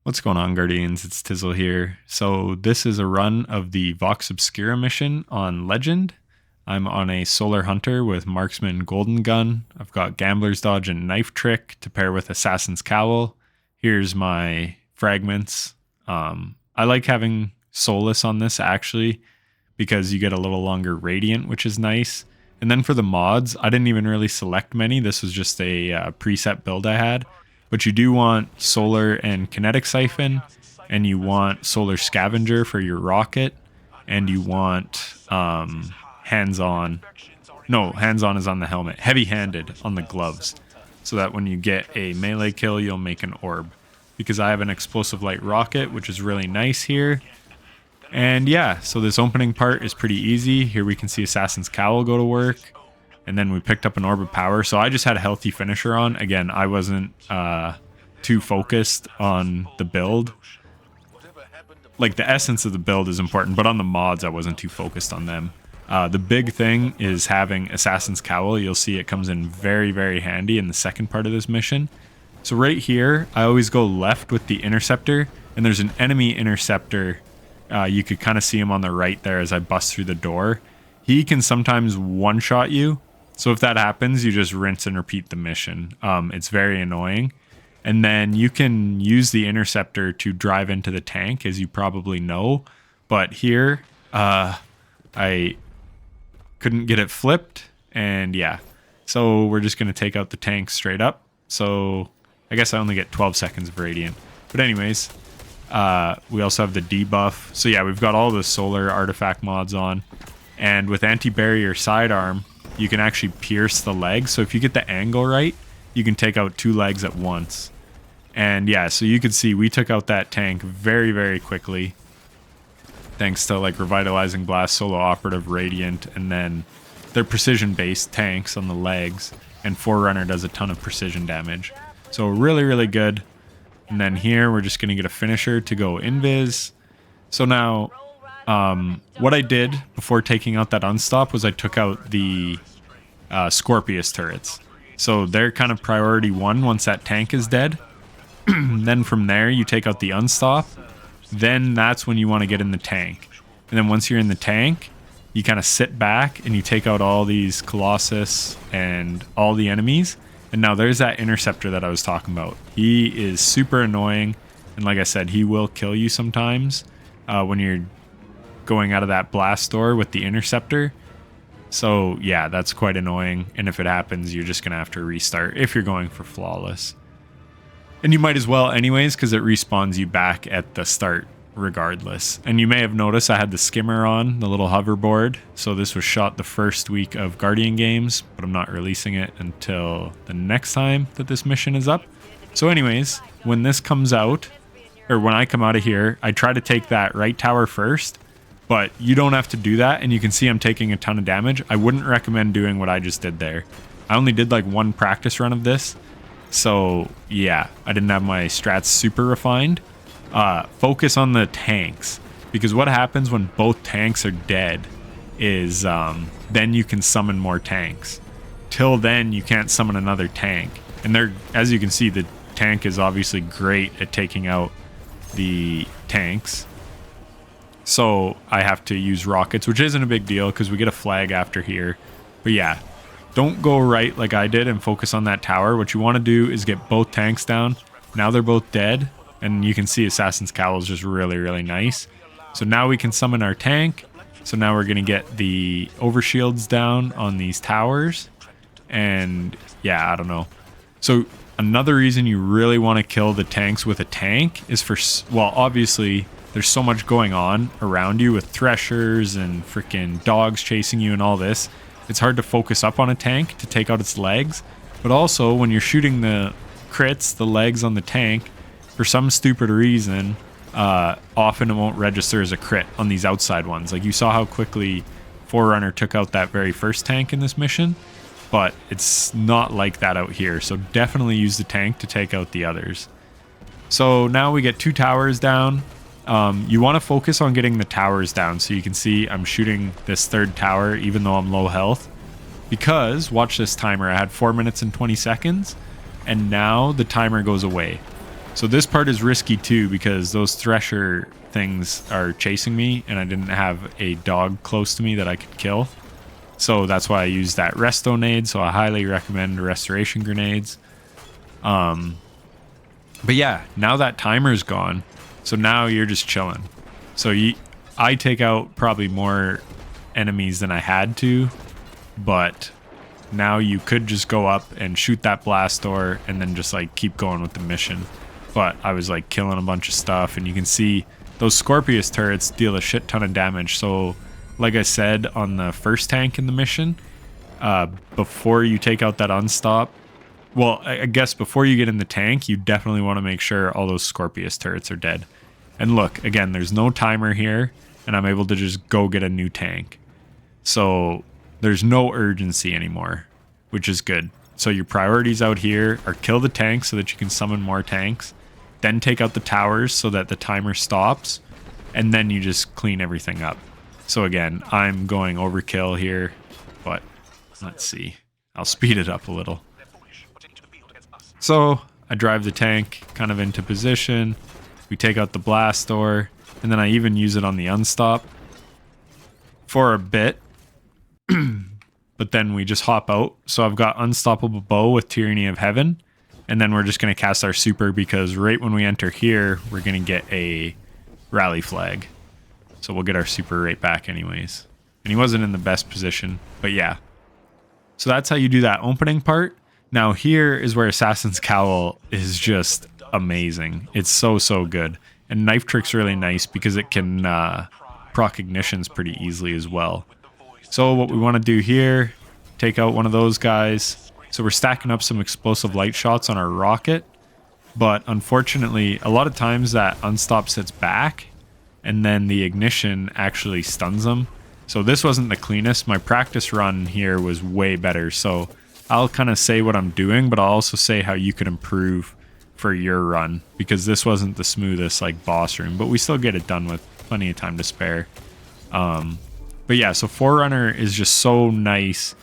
What's going on, Guardians? It's Tizzle here. So this is a run of the Vox Obscura mission on Legend. I'm on a Solar Hunter with Marksman Golden Gun. I've got Gambler's Dodge and Knife Trick to pair with Assassin's Cowl. Here's my fragments. I like having Solus on this actually because you get a little longer Radiant, which is nice. And then for the mods, I didn't even really select many. This was just a preset build I had. But you do want Solar and Kinetic Siphon, and you want Solar Scavenger for your rocket, and you want hands-on. No, hands-on is on the helmet. Heavy-handed on the gloves, so that when you get a melee kill, you'll make an orb. Because I have an explosive light rocket, which is really nice here. And yeah, so this opening part is pretty easy. Here we can see Assassin's Cowl go to work. And then we picked up an Orb of Power. So I just had a healthy finisher on. Again, I wasn't too focused on the build. Like, the essence of the build is important, but on the mods, I wasn't too focused on them. The big thing is having Assassin's Cowl. You'll see it comes in very, very handy in the second part of this mission. So right here, I always go left with the Interceptor. And there's an enemy Interceptor. You could kind of see him on the right there as I bust through the door. He can sometimes one-shot you. So if that happens, you just rinse and repeat the mission. It's very annoying. And then you can use the Interceptor to drive into the tank, as you probably know. But here, I couldn't get it flipped. And yeah, so we're just going to take out the tank straight up. So I guess I only get 12 seconds of Radiant. But anyways, we also have the debuff. So yeah, we've got all the solar artifact mods on. And with anti-barrier sidearm, you can actually pierce the legs. So if you get the angle right, you can take out 2 legs at once. And yeah, so you can see we took out that tank very, very quickly. Thanks to like Revitalizing Blast, Solo Operative, Radiant, and then they're precision-based tanks on the legs. And Forerunner does a ton of precision damage. So really, really good. And then here, we're just going to get a finisher to go invis. So now, what I did before taking out that unstop was I took out the Scorpius turrets. So they're kind of priority 1 once that tank is dead. Then from there, you take out the unstop. Then that's when you want to get in the tank. And then once you're in the tank, you kind of sit back and you take out all these Colossus and all the enemies. And now there's that Interceptor that I was talking about. He is super annoying. And like I said, he will kill you sometimes when you're going out of that blast door with the Interceptor. So yeah, that's quite annoying. And if it happens, you're just going to have to restart if you're going for flawless. And you might as well anyways, because it respawns you back at the start regardless. And you may have noticed I had the skimmer on, the little hoverboard. So this was shot the first week of Guardian games, but I'm not releasing it until the next time that this mission is up. So anyways, when this comes out, or when I come out of here, I try to take that right tower first. But you don't have to do that, and you can see I'm taking a ton of damage. I wouldn't recommend doing what I just did there. I only did like 1 practice run of this. So yeah, I didn't have my strats super refined. Focus on the tanks. Because what happens when both tanks are dead is then you can summon more tanks. Till then, you can't summon another tank. And they're, as you can see, the tank is obviously great at taking out the tanks. So I have to use rockets, which isn't a big deal because we get a flag after here. But yeah, don't go right like I did and focus on that tower. What you want to do is get both tanks down. Now they're both dead. And you can see Assassin's Cowl is just really, really nice. So now we can summon our tank. So now we're going to get the overshields down on these towers. And yeah, I don't know. So another reason you really want to kill the tanks with a tank is for, well, obviously there's so much going on around you with threshers and freaking dogs chasing you and all this. It's hard to focus up on a tank to take out its legs. But also when you're shooting the crits, the legs on the tank, for some stupid reason, often it won't register as a crit on these outside ones. Like you saw how quickly Forerunner took out that very first tank in this mission. But it's not like that out here. So definitely use the tank to take out the others. So now we get 2 towers down. You want to focus on getting the towers down. So you can see I'm shooting this 3rd tower even though I'm low health. Because, watch this timer, I had 4 minutes and 20 seconds. And now the timer goes away. So this part is risky too because those thresher things are chasing me and I didn't have a dog close to me that I could kill. So that's why I used that resto nade. So I highly recommend restoration grenades. But yeah, now that timer's gone. So now you're just chilling. So I take out probably more enemies than I had to, but now you could just go up and shoot that blast door and then just like keep going with the mission. But I was like killing a bunch of stuff, and you can see those Scorpius turrets deal a shit ton of damage. So like I said on the first tank in the mission, before you take out that unstop, well, I guess before you get in the tank, you definitely want to make sure all those Scorpius turrets are dead. And look, again, there's no timer here, and I'm able to just go get a new tank. So there's no urgency anymore, which is good. So your priorities out here are kill the tanks so that you can summon more tanks, then take out the towers so that the timer stops, and then you just clean everything up. So again, I'm going overkill here, but let's see. I'll speed it up a little. So I drive the tank kind of into position. We take out the blast door, and then I even use it on the unstop for a bit. But then we just hop out. So I've got Unstoppable Bow with Tyranny of Heaven. And then we're just going to cast our super because right when we enter here, we're going to get a rally flag. So we'll get our super right back anyways. And he wasn't in the best position, but yeah. So that's how you do that opening part. Now here is where Assassin's Cowl is just amazing. It's so good. And Knife Trick's really nice because it can proc ignitions pretty easily as well. So what we want to do here, take out one of those guys. So we're stacking up some explosive light shots on our rocket. But unfortunately, a lot of times that unstop sits back and then the ignition actually stuns them. So this wasn't the cleanest. My practice run here was way better. So I'll kind of say what I'm doing, but I'll also say how you could improve for your run, because this wasn't the smoothest like boss room, but we still get it done with plenty of time to spare. But yeah, so Forerunner is just so nice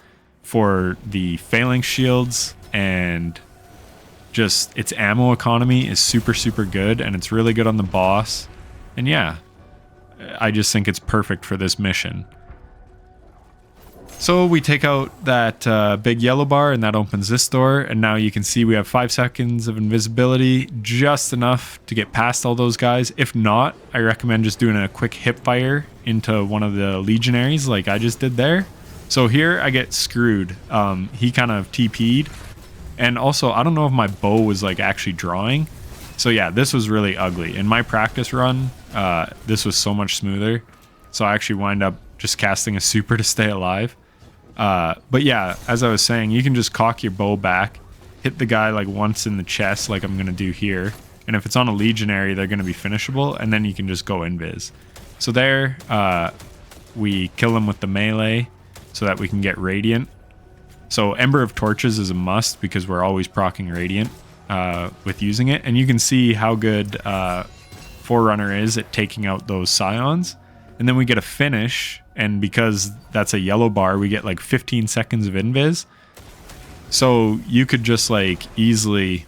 for the phalanx shields, and just its ammo economy is super good, and it's really good on the boss. And yeah, I just think it's perfect for this mission. So we take out that big yellow bar, and that opens this door, and now you can see we have 5 seconds of invisibility, just enough to get past all those guys. If not, I recommend just doing a quick hip fire into one of the legionaries like I just did there. So here I get screwed. He kind of TP'd, and also I don't know if my bow was like actually drawing. So yeah, this was really ugly. In my practice run, this was so much smoother. So I actually wind up just casting a super to stay alive. But yeah, as I was saying, you can just cock your bow back, hit the guy like once in the chest like I'm going to do here. And if it's on a legionary, they're going to be finishable, and then you can just go invis. So there, we kill them with the melee so that we can get Radiant. So Ember of Torches is a must because we're always proccing Radiant with using it. And you can see how good Forerunner is at taking out those Scions. And then we get a finish, and because that's a yellow bar, we get like 15 seconds of invis. So you could just like easily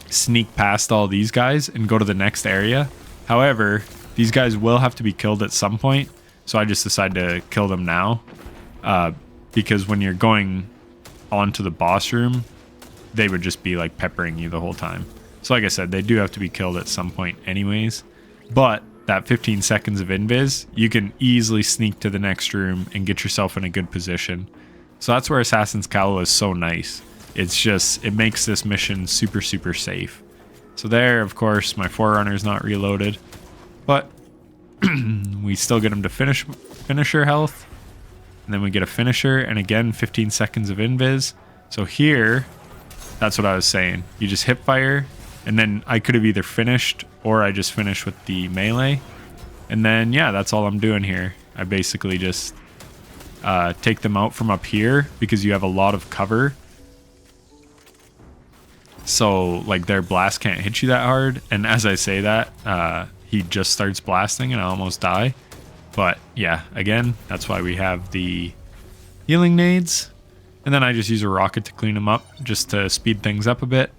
sneak past all these guys and go to the next area. However, these guys will have to be killed at some point, so I just decided to kill them now. Because when you're going onto the boss room, they would just be like peppering you the whole time. So like I said, they do have to be killed at some point anyways. But that 15 seconds of invis, you can easily sneak to the next room and get yourself in a good position. So that's where Assassin's Cowl is so nice. It's just, it makes this mission super safe. So there, of course, my Forerunner is not reloaded, but we still get him to finisher health. And then we get a finisher, and again, 15 seconds of invis. So here, that's what I was saying. You just hip fire, and then I could have either finished or I just finished with the melee. And then, yeah, that's all I'm doing here. I basically just take them out from up here because you have a lot of cover. So, like, their blast can't hit you that hard. And as I say that, he just starts blasting and I almost die. But, yeah, again, that's why we have the healing nades. And then I just use a rocket to clean them up just to speed things up a bit.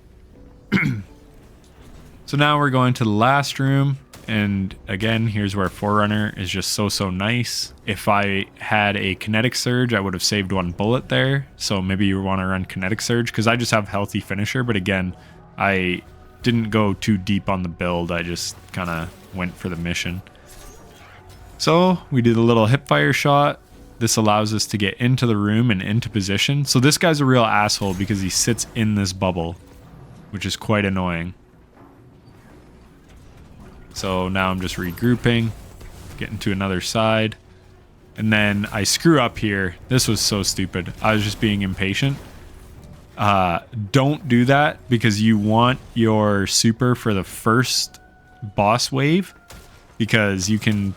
So now we're going to the last room. And again, here's where Forerunner is just so nice. If I had a kinetic surge, I would have saved 1 bullet there. So maybe you want to run kinetic surge because I just have healthy finisher. But again, I didn't go too deep on the build. I just kind of went for the mission. So we did a little hip fire shot. This allows us to get into the room and into position. So this guy's a real asshole because he sits in this bubble, which is quite annoying. So now I'm just regrouping, getting to another side. And then I screw up here. This was so stupid. I was just being impatient. Don't do that because you want your super for the first boss wave because you can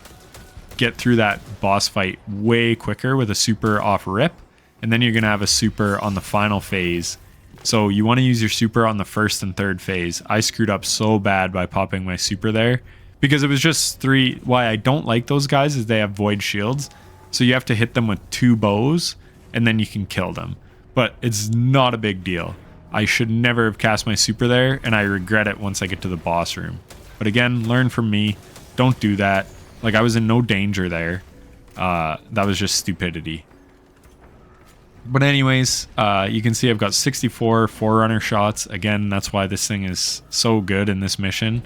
get through that boss fight way quicker with a super off rip. And then you're going to have a super on the final phase. So you want to use your super on the first and third phase. I screwed up so bad by popping my super there because it was just 3. Why I don't like those guys is they have void shields. So you have to hit them with 2 bows and then you can kill them. But it's not a big deal. I should never have cast my super there and I regret it once I get to the boss room. But again, learn from me. Don't do that. Like I was in no danger there. That was just stupidity. But anyways, you can see I've got 64 Forerunner shots. Again, that's why this thing is so good in this mission.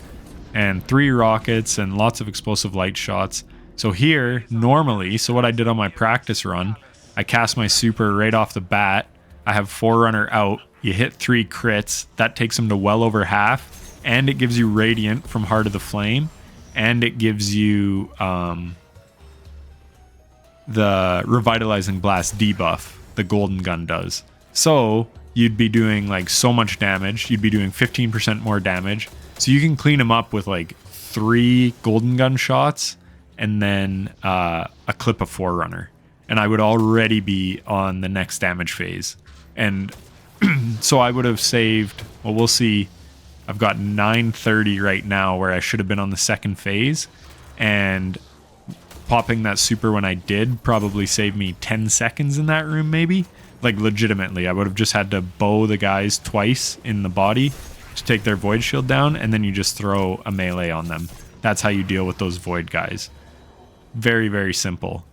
And 3 rockets and lots of explosive light shots. So here, normally, so what I did on my practice run, I cast my super right off the bat. I have Forerunner out. You hit 3 crits. That takes them to well over half. And it gives you Radiant from Heart of the Flame. And it gives you the Revitalizing Blast debuff. The golden gun does. So you'd be doing like so much damage. You'd be doing 15% more damage. So you can clean them up with like 3 golden gun shots and then a clip of Forerunner. And I would already be on the next damage phase. And so I would have saved, well, we'll see. I've got 930 right now where I should have been on the second phase. And popping that super when I did probably saved me 10 seconds in that room maybe. Like legitimately, I would have just had to bow the guys twice in the body to take their void shield down, and then you just throw a melee on them. That's how you deal with those void guys. Very, very simple.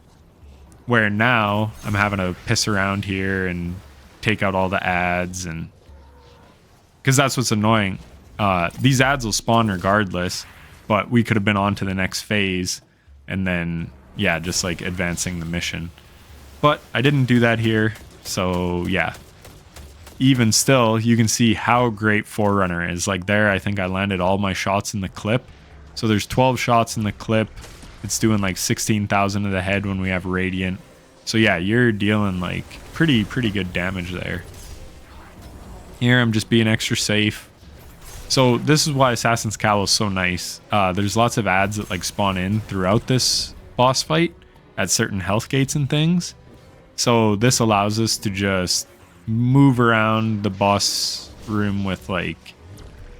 Where now I'm having to piss around here and take out all the ads, and because that's what's annoying. These ads will spawn regardless, but we could have been on to the next phase. And then, yeah, just like advancing the mission. But I didn't do that here. So, yeah. Even still, you can see how great Forerunner is. Like there, I think I landed all my shots in the clip. So there's 12 shots in the clip. It's doing like 16,000 to the head when we have Radiant. So, yeah, you're dealing like pretty good damage there. Here, I'm just being extra safe. So this is why Assassin's Cowl is so nice. There's lots of ads that like spawn in throughout this boss fight at certain health gates and things. So this allows us to just move around the boss room with like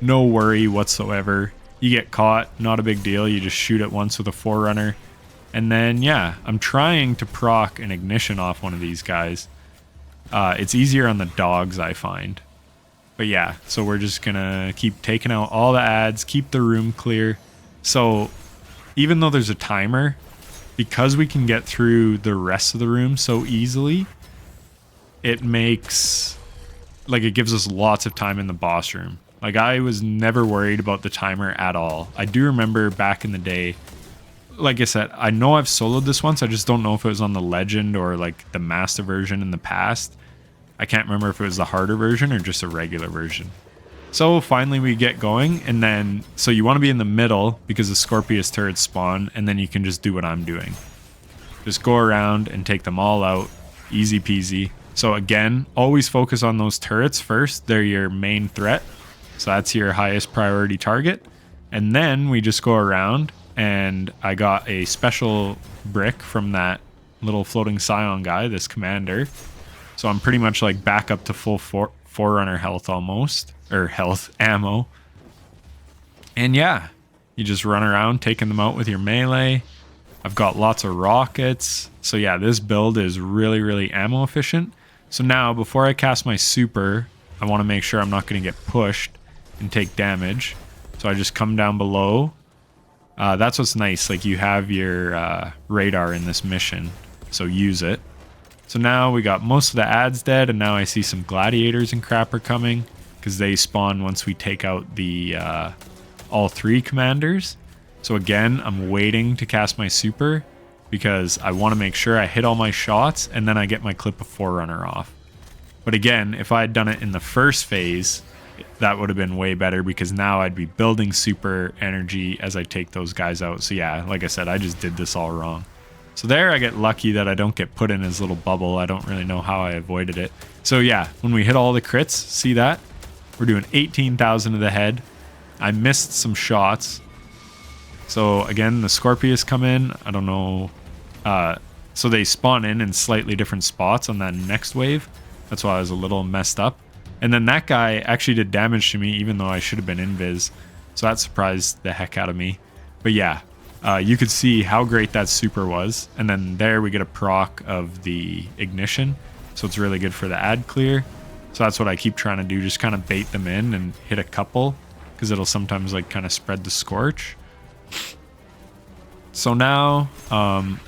no worry whatsoever. You get caught, not a big deal. You just shoot it once with a Forerunner. And then, yeah, I'm trying to proc an ignition off one of these guys. It's easier on the dogs, I find. But yeah, so we're just gonna keep taking out all the ads, keep the room clear. So even though there's a timer, because we can get through the rest of the room so easily, it makes, like, it gives us lots of time in the boss room. Like, I was never worried about the timer at all. I do remember back in the day, like I said, I know I've soloed this once, I just don't know if it was on the Legend or like the Master version in the past. I can't remember if it was the harder version or just a regular version. So finally we get going, and then, so you want to be in the middle because the Scorpius turrets spawn, and then you can just do what I'm doing. Just go around and take them all out. Easy peasy. So again, always focus on those turrets first. They're your main threat. So that's your highest priority target. And then we just go around, and I got a special brick from that little floating Scion guy, this commander. So I'm pretty much like back up to full Forerunner health almost, or health ammo. And yeah, you just run around taking them out with your melee. I've got lots of rockets. So yeah, this build is really ammo efficient. So now before I cast my super, I want to make sure I'm not going to get pushed and take damage. So I just come down below. That's what's nice. Like, you have your radar in this mission, so use it. So now we got most of the ads dead, and now I see some gladiators and crap are coming because they spawn once we take out the all 3 commanders. So again, I'm waiting to cast my super because I want to make sure I hit all my shots and then I get my clip of Forerunner off. But again, if I had done it in the first phase, that would have been way better because now I'd be building super energy as I take those guys out. So yeah, like I said, I just did this all wrong. So there I get lucky that I don't get put in his little bubble. I don't really know how I avoided it. So yeah, when we hit all the crits, see that? We're doing 18,000 to the head. I missed some shots. So again, the Scorpius come in. I don't know. So they spawn in slightly different spots on that next wave. That's why I was a little messed up. And then that guy actually did damage to me, even though I should have been invis. So that surprised the heck out of me. But yeah, you could see how great that super was. And then there we get a proc of the ignition. So it's really good for the ad clear. So that's what I keep trying to do. Just kind of bait them in and hit a couple. Because it'll sometimes like kind of spread the scorch. So now,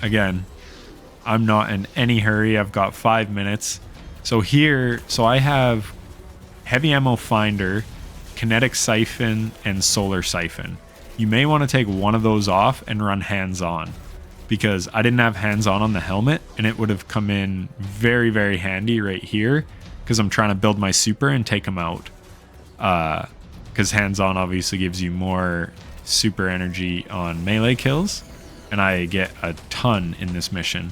again, I'm not in any hurry. I've got 5 minutes. So here, I have heavy ammo finder, kinetic siphon, and solar siphon. You may want to take one of those off and run hands-on because I didn't have hands-on on the helmet and it would have come in very, very handy right here because I'm trying to build my super and take them out. Because hands-on obviously gives you more super energy on melee kills and I get a ton in this mission.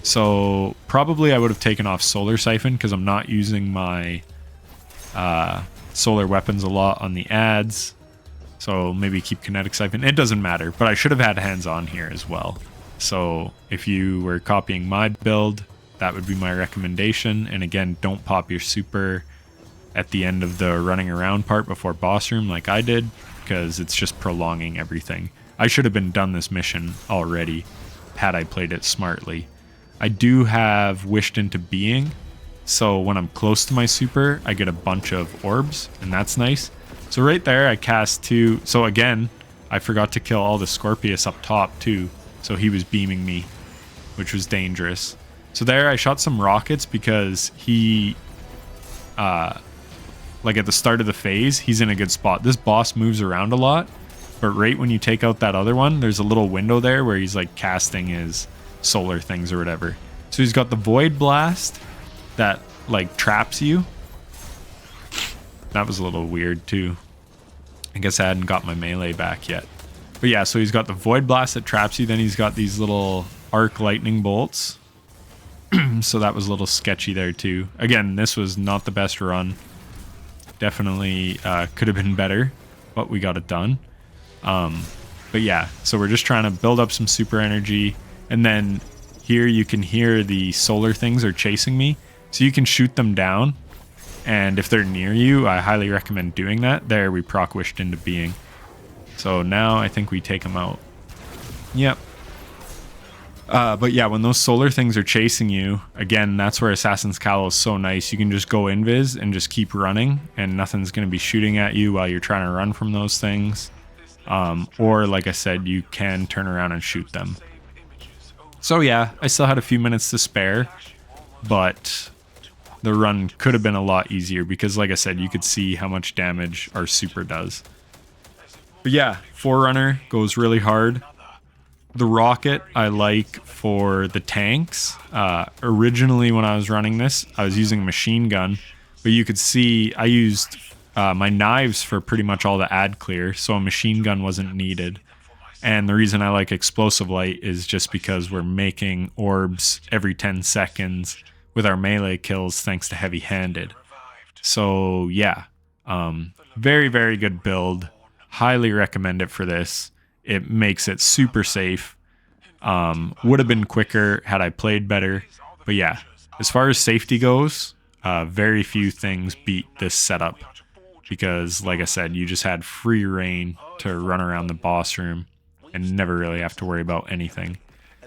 So probably I would have taken off solar siphon because I'm not using my solar weapons a lot on the ads. So maybe keep kinetic siphon. It doesn't matter, but I should have had hands on here as well. So if you were copying my build, that would be my recommendation. And again, don't pop your super at the end of the running around part before boss room like I did, because it's just prolonging everything. I should have been done this mission already had I played it smartly. I do have wished into being, so when I'm close to my super, I get a bunch of orbs, and that's nice. So right there, I cast 2. So again, I forgot to kill all the Scorpius up top too, so he was beaming me, which was dangerous. So there, I shot some rockets because he, like at the start of the phase, he's in a good spot. This boss moves around a lot, but right when you take out that other one, there's a little window there where he's like casting his solar things or whatever. So he's got the Void Blast that like traps you. That was a little weird too. I guess I hadn't got my melee back yet. But yeah, so he's got the Void Blast that traps you. Then he's got these little arc lightning bolts. So that was a little sketchy there too. Again, this was not the best run. Definitely could have been better, but we got it done. But yeah, so we're just trying to build up some super energy. And then here you can hear the solar things are chasing me. So you can shoot them down. And if they're near you, I highly recommend doing that. There, we proc wished into being. So now I think we take them out. Yep. But yeah, when those solar things are chasing you, again, that's where Assassin's Cowl is so nice. You can just go invis and just keep running, and nothing's going to be shooting at you while you're trying to run from those things. Or, like I said, you can turn around and shoot them. So yeah, I still had a few minutes to spare, but the run could have been a lot easier because, like I said, you could see how much damage our super does. But yeah, Forerunner goes really hard. The rocket I like for the tanks. Originally when I was running this, I was using a machine gun, but you could see I used my knives for pretty much all the ad clear, so a machine gun wasn't needed. And the reason I like explosive light is just because we're making orbs every 10 seconds with our melee kills thanks to heavy-handed. So yeah, very, very good build. Highly recommend it for this. It makes it super safe. Would have been quicker had I played better. But yeah, as far as safety goes, very few things beat this setup. Because, like I said, you just had free reign to run around the boss room and never really have to worry about anything.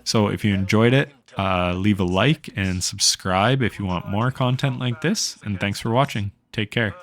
So if you enjoyed it, leave a like and subscribe if you want more content like this. And thanks for watching. Take care.